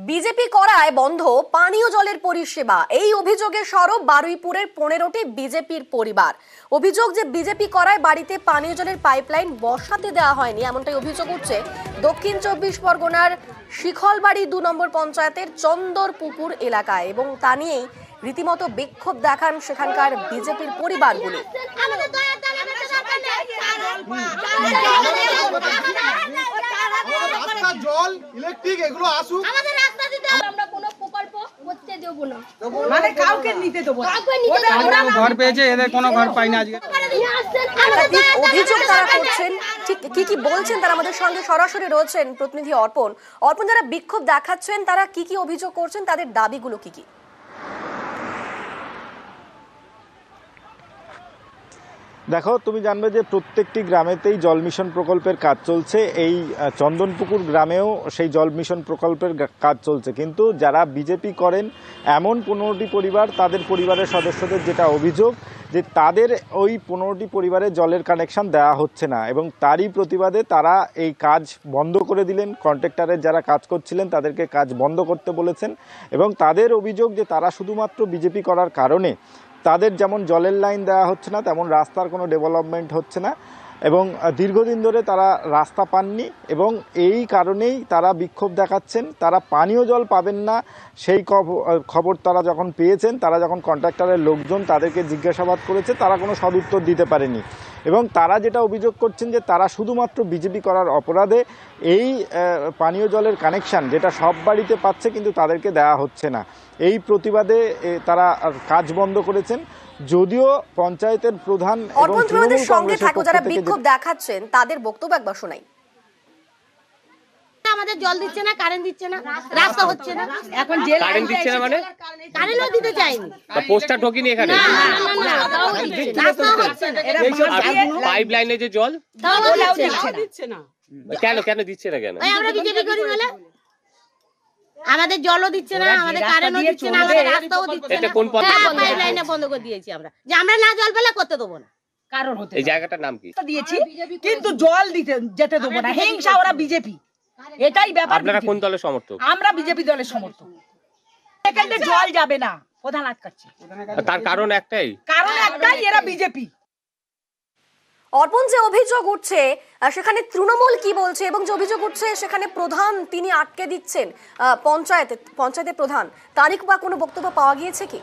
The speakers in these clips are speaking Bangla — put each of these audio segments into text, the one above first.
বিজেপি করায় বন্ধ পানীয় জলের পরিষেবা, এই অভিযোগে সরব বারুইপুরের 15টি বিজেপির পরিবার। অভিযোগ যে বিজেপি করায় বাড়িতে পানীয় জলের পাইপলাইন বসাতে দেওয়া হয়নি, এমনটাই অভিযোগ উঠছে দক্ষিণ 24 পরগনার শিখলবাড়ি 2 নম্বর পঞ্চায়েতের চন্দরপুকুর এলাকায়, এবং তা নিয়েই রীতিমতো বিক্ষোভ দেখান সেখানকার বিজেপির পরিবারগুলি। জল ইলেকট্রিক এগুলো আসুক, আমাদের রাস্তা দিতে আমরা কোনো প্রকল্প করতে দেব না, মানে কাউকে নিতে দেব না। ওরা ঘর পেয়েছে, এদের কোনো ঘর পাই না আজকে। অভিযোগ তারা করছেন, ঠিক কি কি বলছেন তারা আমাদের সঙ্গে সরাসরি রয়েছেন প্রতিনিধি অর্পণ। যারা বিক্ষোভ দেখাচ্ছেন তারা কি কি অভিযোগ করছেন, তাদের দাবিগুলো কি কি? দেখো, তুমি জানবে যে প্রত্যেকটি গ্রামেতেই জল মিশন প্রকল্পের কাজ চলছে। এই চন্দনপুকুর গ্রামেও সেই জল মিশন প্রকল্পের কাজ চলছে, কিন্তু যারা বিজেপি করেন এমন 15টি পরিবার, তাদের পরিবারের সদস্যদের যেটা অভিযোগ যে তাদের ওই 15টি পরিবারে জলের কানেকশন দেওয়া হচ্ছে না, এবং তারই প্রতিবাদে তারা এই কাজ বন্ধ করে দিলেন। কন্ট্রাক্টরের যারা কাজ করছিলেন তাদেরকে কাজ বন্ধ করতে বলেছেন, এবং তাদের অভিযোগ যে তারা শুধুমাত্র বিজেপি করার কারণে তাদের যেমন জলের লাইন দেওয়া হচ্ছে না, তেমন রাস্তার কোনো ডেভেলপমেন্ট হচ্ছে না, এবং দীর্ঘদিন ধরে তারা রাস্তা পাননি, এবং এই কারণেই তারা বিক্ষোভ দেখাচ্ছেন। তারা পানীয় জল পাবেন না সেই খবর তারা যখন পেয়েছেন, তারা যখন কন্ট্রাক্টরের লোকজন তাদেরকে জিজ্ঞাসাবাদ করেছে, তারা কোনো সদুত্তর দিতে পারেনি, এবং তারা যেটা অভিযোগ করছেন যে তারা শুধুমাত্র বিজেপি করার অপরাধে এই পানীয় জলের কানেকশান যেটা সব বাড়িতে পাচ্ছে কিন্তু তাদেরকে দেওয়া হচ্ছে না, এই প্রতিবাদে তারা কাজ বন্ধ করেছেন। যদিও পঞ্চায়েতের প্রধান এবং তৃণমূল সঙ্গে থাকো যারা বিক্ষোভ দেখাচ্ছেন তাদের বক্তব্য একবার শোনাই। আমাদের জল দিচ্ছে না, কারেন্ট দিচ্ছে না, রাস্তা হচ্ছে না। এখন যে কারেন্ট দিচ্ছে না মানে কারেন্টও দিতে চাইনি, পোস্টার ঢোকেনি এখানে, রাস্তা হচ্ছে না। পাইপ লাইনে যে জল তাও দিচ্ছে না। কেন কেন দিচ্ছে না কেন? আমরা বিজেপি করি বলে আমাদের জলও দিচ্ছে না, আমাদের কারেন্টও দিচ্ছে না, আমাদের রাস্তাও দিচ্ছে না। এটা কোন পথে? পাইপ লাইনে বন্ধ করে দিয়েছি আমরা, যে আমরা না জল পেলে করতে দেবো না। কারণ হতে এই জায়গাটার নাম কি? দিয়েছি, কিন্তু জল দিতে যেতে দেবো না। হিংসা, ওরা বিজেপি, এটাই ব্যাপার। আপনারা কোন দলের সমর্থক? আমরা বিজেপি দলের সমর্থক। এখানে জল যাবে না, প্রধান আটকাচ্ছে। তার কারণ একটাই, এরা বিজেপি। অর্পণ, যে অভিযোগ উঠছে সেখানে তৃণমূল কি বলছে, এবং যে অভিযোগ উঠছে সেখানে প্রধান তিনি আটকে দিচ্ছেন, পঞ্চায়েতের প্রধান, তারিখ বা কোনো বক্তব্য পাওয়া গিয়েছে কি?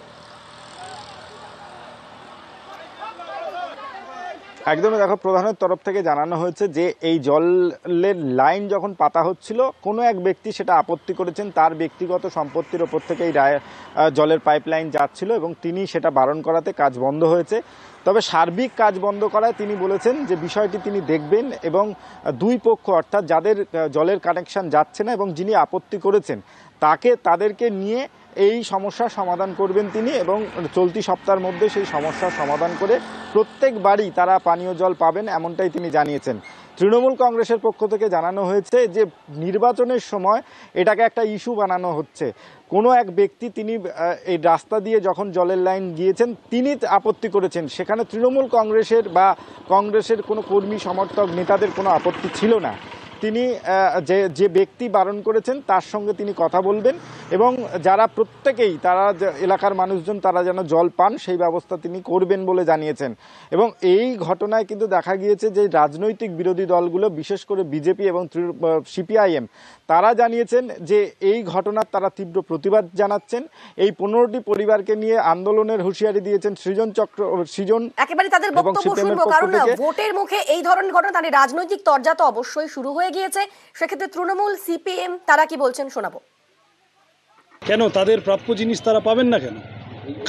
একদমই, দেখো, প্রধানের তরফ থেকে জানানো হয়েছে যে এই জলের লাইন যখন পাতা হচ্ছিল কোনো এক ব্যক্তি সেটা আপত্তি করেছেন, তার ব্যক্তিগত সম্পত্তির ওপর থেকে এই জলের পাইপলাইন যাচ্ছিল, এবং তিনি সেটা বারণ করাতে কাজ বন্ধ হয়েছে। তবে সার্বিক কাজ বন্ধ করায় তিনি বলেছেন যে বিষয়টি তিনি দেখবেন, এবং দুই পক্ষ অর্থাৎ যাদের জলের কানেকশন যাচ্ছে না এবং যিনি আপত্তি করেছেন তাদেরকে নিয়ে এই সমস্যার সমাধান করবেন তিনি, এবং চলতি সপ্তাহের মধ্যে সেই সমস্যার সমাধান করে প্রত্যেক বাড়ি তারা পানীয় জল পাবেন, এমনটাই তিনি জানিয়েছেন। তৃণমূল কংগ্রেসের পক্ষ থেকে জানানো হয়েছে যে নির্বাচনের সময় এটাকে একটা ইস্যু বানানো হচ্ছে। কোনো এক ব্যক্তি তিনি এই রাস্তা দিয়ে যখন জলের লাইন গিয়েছেন তিনি আপত্তি করেছেন, সেখানে তৃণমূল কংগ্রেসের বা কংগ্রেসের কোনো কর্মী সমর্থক নেতাদের কোনো আপত্তি ছিল না। তিনি যে ব্যক্তি বারণ করেছেন তার সঙ্গে তিনি কথা বলবেন, এবং যারা প্রত্যেকেই তারা এলাকার মানুষজন তারা যেন জল পান সেই ব্যবস্থা তিনি করবেন বলে জানিয়েছেন। এবং এই ঘটনায় কিন্তু দেখা গিয়েছে যে রাজনৈতিক বিরোধী দলগুলো, বিশেষ করে বিজেপি এবং সিপিআইএম, তারা জানিয়েছেন যে এই ঘটনার তারা তীব্র প্রতিবাদ জানাচ্ছেন। এই 15টি পরিবারকে নিয়ে আন্দোলনের হুঁশিয়ারি দিয়েছেন সৃজন। একেবারে তাদের বক্তব্য শুনবো, কারণ ভোটের মুখে এই ধরনের ঘটনা, তাদের রাজনৈতিক তরজা তো অবশ্যই শুরু হয়ে গিয়েছে। সেক্ষেত্রে তৃণমূল, সিপিএম তারা কি বলছেন শোনাবো। কেন তাদের প্রাপ্য জিনিস তারা পাবেন না কেন?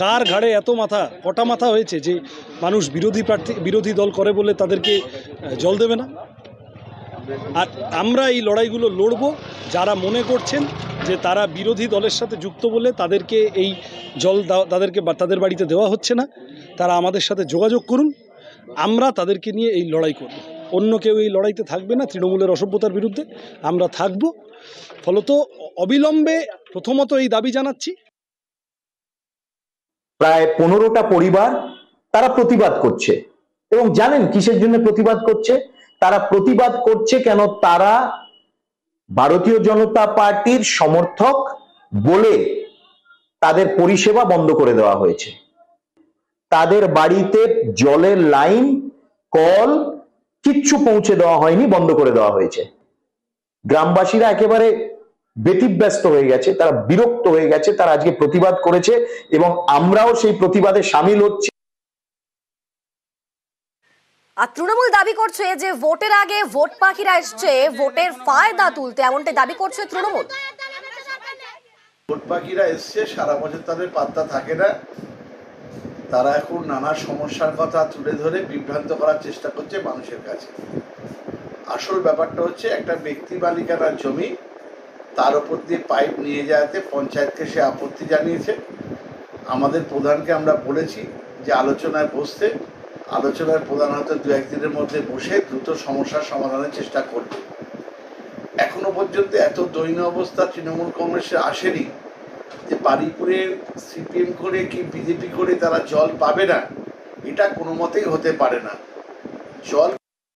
কার ঘাড়ে এত মাথা, কটা মাথা হয়েছে যে মানুষ বিরোধী দল করে বলে তাদেরকে জল দেবে না? আর আমরা এই লড়াইগুলো লড়ব। যারা মনে করছেন যে তারা বিরোধী দলের সাথে যুক্ত বলে তাদেরকে এই জল তাদের বাড়িতে দেওয়া হচ্ছে না, তারা আমাদের সাথে যোগাযোগ করুন, আমরা তাদেরকে নিয়ে এই লড়াই করব। অন্য কেউ এই লড়াইতে থাকবে না। তৃণমূলের অসভ্যতার বিরুদ্ধে আমরা থাকব। ফলত অবিলম্বে প্রথমত এই দাবি জানাচ্ছি। প্রায় 15টা পরিবার তারা প্রতিবাদ করছে, এবং জানেন কিসের জন্য প্রতিবাদ করছে? তারা প্রতিবাদ করছে কেন তারা ভারতীয় জনতা পার্টির সমর্থক বলে তাদের পরিষেবা বন্ধ করে দেওয়া হয়েছে। তাদের বাড়িতে জলের লাইন, কল কিচ্ছু পৌঁছে দেওয়া হয়নি, বন্ধ করে দেওয়া হয়েছে। গ্রামবাসীরা একেবারে ব্যতিব্যস্ত হয়ে গেছে, তারা বিরক্ত হয়ে গেছে, তারা আজকে প্রতিবাদ করেছে এবং আমরাও সেই প্রতিবাদে সামিল হচ্ছি। আর তৃণমূল দাবি করছে যে ভোটের আগে ভোট পাখিরা এসছে ভোটের ফায়দা তুলতে, এমনটাই দাবি করছে তৃণমূল। ভোট পাখিরা এসছে, সারা বছর তাদের পাত্তা থাকে না, তারা এখন নানা সমস্যার কথা তুলে ধরে বিভ্রান্ত করার চেষ্টা করছে মানুষের কাছে। আসল ব্যাপারটা হচ্ছে একটা ব্যক্তি মালিকানার জমি, তার উপর দিয়ে পাইপ নিয়ে যাওয়াতে পঞ্চায়েতকে সে আপত্তি জানিয়েছে। আমাদের প্রধানকে আমরা বলেছি যে আলোচনায় বসতে, আলোচনার প্রধান হয়তো 2-1 দিনের মধ্যে বসে দ্রুত সমস্যার সমাধানের চেষ্টা করবে। এখনো পর্যন্ত এত দৈন্য অবস্থা তৃণমূল কংগ্রেসে আসেনি যে বারুইপুরে সিপিএম করে কি বিজেপি করে তারা জল পাবে না, এটা কোনো মতেই হতে পারে না। জল